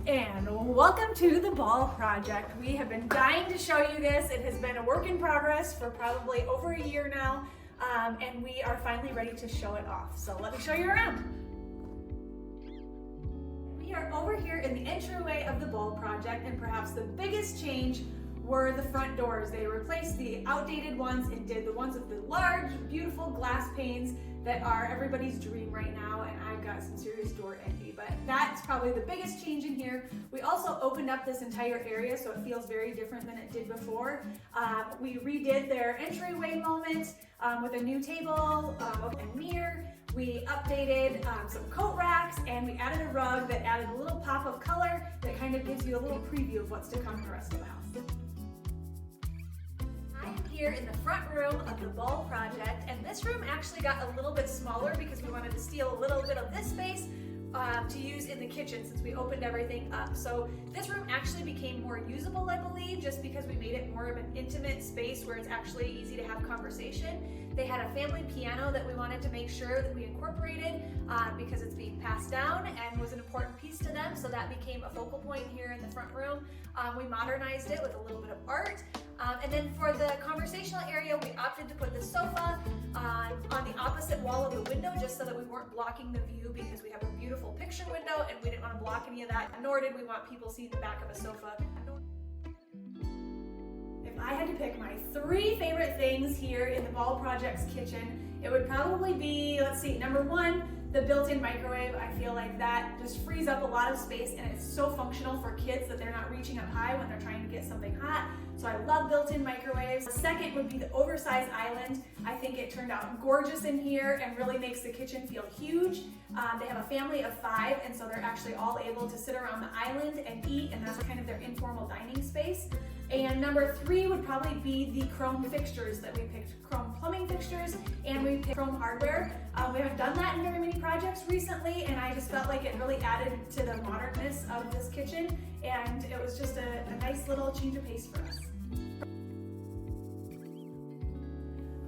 And welcome to the Ball Project. We have been dying to show you this. It has been a work in progress for probably over a year now, and we are finally ready to show it off. So let me show you around. We are over here in the entryway of the Ball Project, and perhaps the biggest change were the front doors. They replaced the outdated ones and did the ones with the large, beautiful glass panes that are everybody's dream right now, and I've got some serious door envy, but that's probably the biggest change in here. We also opened up this entire area so it feels very different than it did before. We redid their entryway moment with a new table and mirror. We updated some coat racks, and we added a rug that added a little pop of color that kind of gives you a little preview of what's to come in the rest of the house. Here in the front room of the Ball Project, and this room actually got a little bit smaller because we wanted to steal a little bit of this space to use in the kitchen since we opened everything up. So this room actually became more usable, I believe, just because we made it more of an intimate space where it's actually easy to have conversation. They had a family piano that we wanted to make sure that we incorporated because it's being passed down and was an important piece to them, so that became a focal point here in the front room. We modernized it with a little bit of art. And then for the conversational area, we opted to put the sofa on the opposite wall of the window just so that we weren't blocking the view, because we have a beautiful picture window and we didn't want to block any of that, nor did we want people seeing the back of a sofa. If I had to pick my 3 favorite things here in the Ball Project's kitchen, it would probably be, let's see, number 1, the built-in microwave. I feel like that just frees up a lot of space, and it's so functional for kids that they're not reaching up high when they're trying to get something hot. So I love built-in microwaves. The second would be the oversized island. I think it turned out gorgeous in here and really makes the kitchen feel huge. They have a family of 5, and so they're actually all able to sit around the island and eat, and that's kind of their informal dining space. And number 3 would probably be the chrome fixtures that we picked, chrome plumbing fixtures, and we picked chrome hardware. We haven't done that in very many projects recently, and I just felt like it really added to the modernness of this kitchen, and it was just a nice little change of pace for us.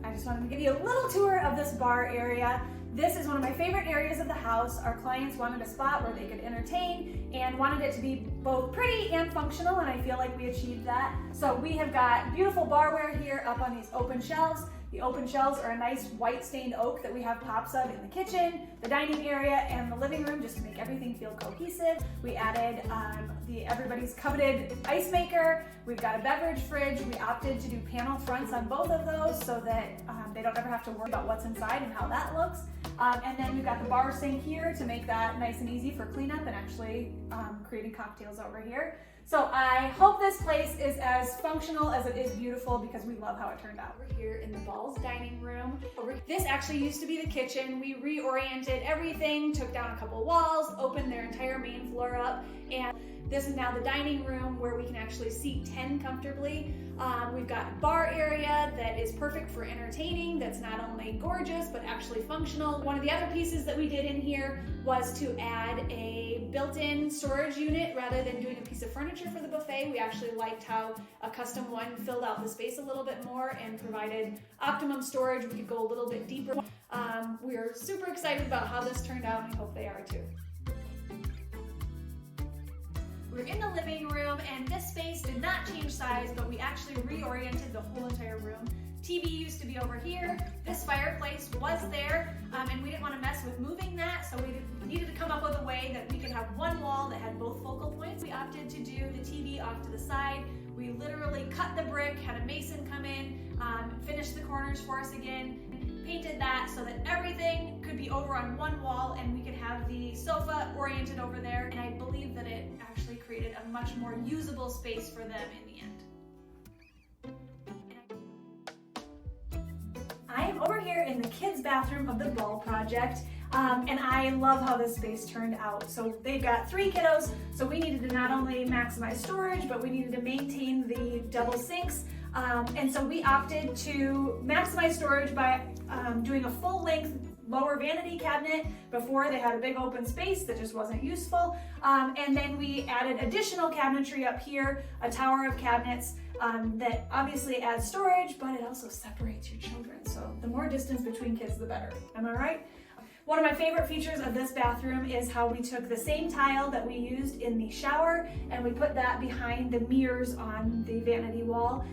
I just wanted to give you a little tour of this bar area. This is one of my favorite areas of the house. Our clients wanted a spot where they could entertain and wanted it to be both pretty and functional, and I feel like we achieved that. So we have got beautiful barware here up on these open shelves. The open shelves are a nice white stained oak that we have pops of in the kitchen, the dining area, and the living room just to make everything feel cohesive. We added everybody's coveted ice maker. We've got a beverage fridge. We opted to do panel fronts on both of those so that they don't ever have to worry about what's inside and how that looks. And then we've got the bar sink here to make that nice and easy for cleanup and actually creating cocktails over here. So I hope this place is as functional as it is beautiful, because we love how it turned out. We're here in the Ball's dining room. This actually used to be the kitchen. We reoriented everything, took down a couple walls, opened their entire main floor up, and this is now the dining room where we can actually seat 10 comfortably. We've got a bar area that is perfect for entertaining, that's not only gorgeous, but actually functional. One of the other pieces that we did in here was to add a built-in storage unit rather than doing a piece of furniture for the buffet. We actually liked how a custom one filled out the space a little bit more and provided optimum storage. We could go a little bit deeper. We're super excited about how this turned out, and I hope they are too. We're in the living room, and this space did not change size, but we actually reoriented the whole entire room. TV used to be over here. This fireplace was there, and we didn't want to mess with moving that, so we needed to come up with a way that we could have one wall that had both focal points. We opted to do the TV off to the side. We literally cut the brick, had a mason come in, finished the corners for us again, painted that so that everything could be over on one wall, and we could have the sofa oriented over there, and I believe that it actually created a much more usable space for them in the end. I am over here in the kids' bathroom of the Ball Project, and I love how this space turned out. So they've got 3 kiddos, so we needed to not only maximize storage, but we needed to maintain the double sinks. And so we opted to maximize storage by doing a full-length lower vanity cabinet. Before, they had a big open space that just wasn't useful. And then we added additional cabinetry up here, a tower of cabinets that obviously adds storage, but it also separates your children. So the more distance between kids, the better. Am I right? One of my favorite features of this bathroom is how we took the same tile that we used in the shower and we put that behind the mirrors on the vanity wall.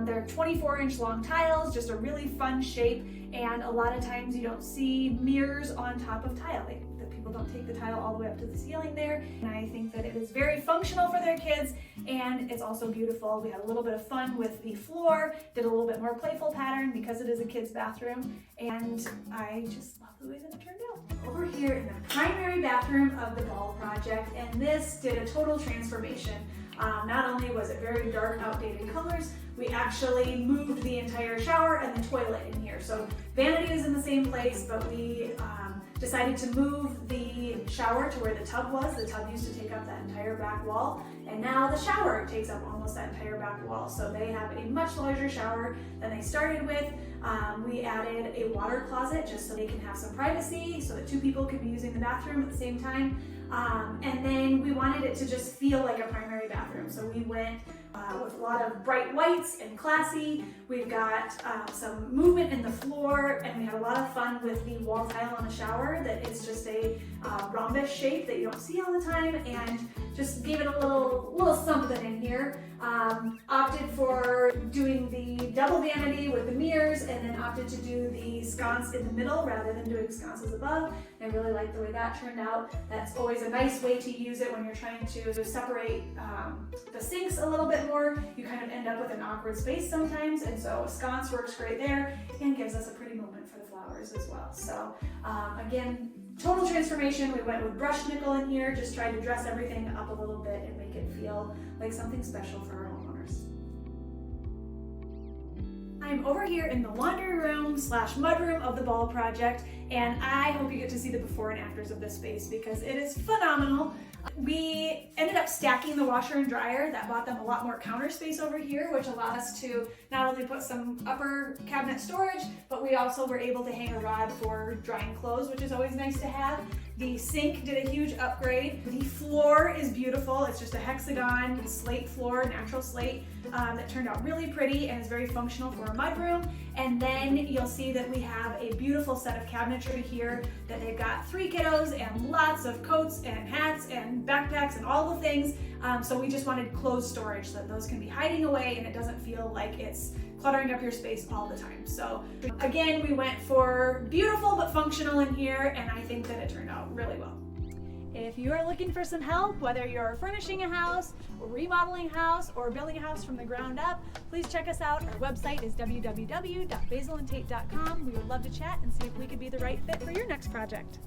They're 24-inch long tiles, just a really fun shape, and a lot of times you don't see mirrors on top of tile. People don't take the tile all the way up to the ceiling there, and I think that it is very functional for their kids, and it's also beautiful. We had a little bit of fun with the floor, did a little bit more playful pattern because it is a kid's bathroom, and I just love the way that it turned out. Over here in the primary bathroom of the Ball project, and this did a total transformation. Not only was it very dark, outdated colors, we actually moved the entire shower and the toilet in here. So vanity is in the same place, but we decided to move the shower to where the tub was. The tub used to take up that entire back wall, and now the shower takes up almost that entire back wall. So they have a much larger shower than they started with. We added a water closet just so they can have some privacy, so that two people can be using the bathroom at the same time. And then we wanted it to just feel like a primary bathroom. So we went with a lot of bright whites and classy. We've got some movement in the floor, and we had a lot of fun with the wall tile on the shower that it's just a rhombus shape that you don't see all the time, and just gave it a little something in here. Opted for doing the double vanity with the mirrors, and then opted to do the sconce in the middle rather than doing sconces above. I really like the way that turned out. That's always a nice way to use it when you're trying to separate the sinks a little bit more. You kind of end up with an awkward space sometimes, and so a sconce works great there and gives us a pretty moment for the flowers as well. So again, total transformation. We went with brushed nickel in here, just tried to dress everything up a little bit and make it feel like something special for our homeowners. I'm over here in the laundry room / mudroom of the Ball project, and I hope you get to see the before and afters of this space because it is phenomenal. We ended up stacking the washer and dryer. That bought them a lot more counter space over here, which allowed us to not only put some upper cabinet storage, but we also were able to hang a rod for drying clothes, which is always nice to have. The sink did a huge upgrade. The floor is beautiful. It's just a hexagon slate floor, natural slate, that turned out really pretty and is very functional for a mudroom. And then you'll see that we have a beautiful set of cabinetry here that they've got 3 kiddos and lots of coats and hats and backpacks and all the things. So we just wanted clothes storage so that those can be hiding away and it doesn't feel like it's cluttering up your space all the time. So again, we went for beautiful but functional in here, and I think that it turned out really well. If you are looking for some help, whether you're furnishing a house, remodeling a house, or building a house from the ground up, please check us out. Our website is www.basilandtate.com. We would love to chat and see if we could be the right fit for your next project.